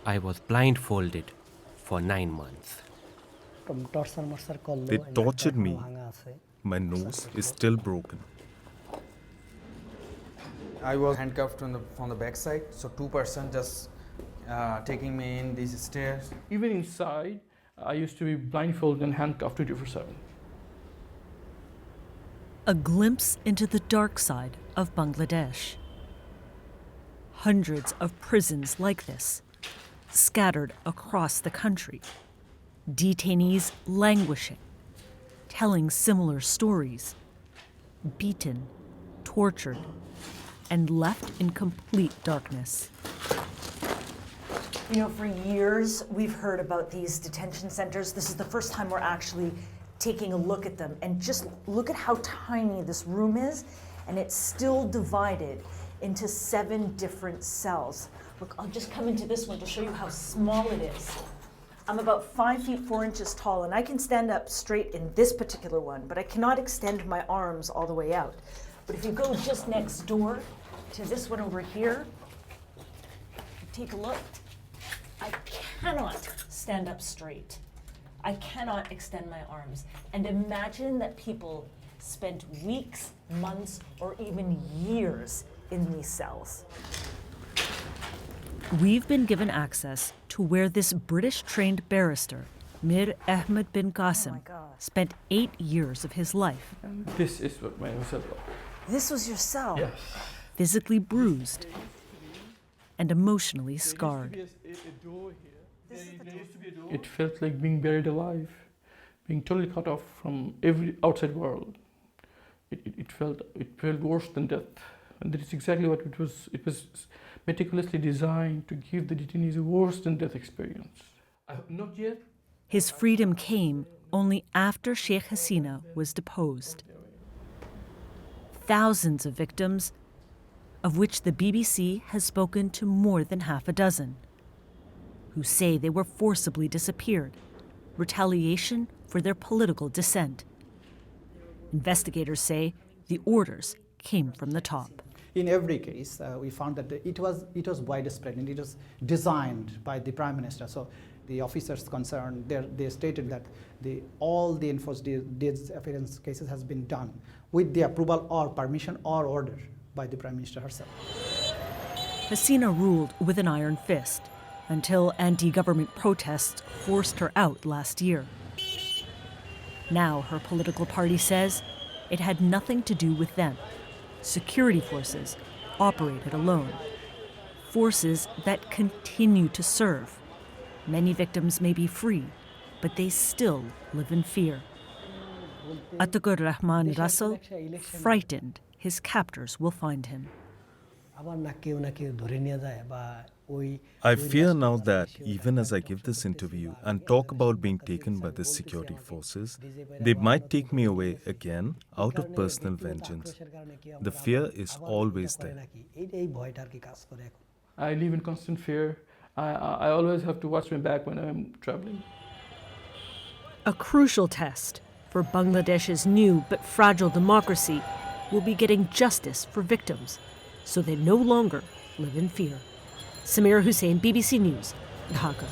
I was blindfolded for 9 months. They tortured me. My nose is still broken. I was handcuffed from the backside, so two person just taking me in these stairs. Even inside, I used to be blindfolded and handcuffed 24/7. A glimpse into the dark side of Bangladesh. Hundreds of prisons like this, scattered across the country. Detainees languishing, telling similar stories, beaten, tortured, and left in complete darkness. You know, for years, we've heard about these detention centers. This is the first time we're actually taking a look at them. And just look at how tiny this room is, and it's still divided into 7 different cells. Look, I'll just come into this one to show you how small it is. I'm about 5 feet 4 inches tall, and I can stand up straight in this particular one, but I cannot extend my arms all the way out. But if you go just next door to this one over here, take a look. I cannot stand up straight. I cannot extend my arms. And imagine that people spent weeks, months, or even years in these cells. We've been given access to where this British-trained barrister, Mir Ahmed bin Qasim, spent 8 years of his life. And this is what my cell was. This was your cell? Yes. Physically bruised and emotionally scarred. It felt like being buried alive, being totally cut off from every outside world. It felt worse than death. And that is exactly what it was. It was meticulously designed to give the detainees a worse than death experience. Not yet. His freedom came only after Sheikh Hasina was deposed. Thousands of victims, of which the BBC has spoken to more than half a dozen, who say they were forcibly disappeared, retaliation for their political dissent. Investigators say the orders came from the top. In every case, we found that it was widespread and it was designed by the Prime Minister. So the officers concerned, they stated that all the enforced disappearance cases has been done with the approval or permission or order by the Prime Minister herself. Hasina ruled with an iron fist until anti-government protests forced her out last year. Now her political party says it had nothing to do with them. Security forces operated alone. Forces that continue to serve. Many victims may be free, but they still live in fear. Atakur Rahman Russell, frightened his captors will find him. I fear now that even as I give this interview and talk about being taken by the security forces, they might take me away again out of personal vengeance. The fear is always there. I live in constant fear. I always have to watch my back when I'm traveling. A crucial test for Bangladesh's new but fragile democracy will be getting justice for victims so they no longer live in fear. Samira Hussain, BBC News, Dhaka.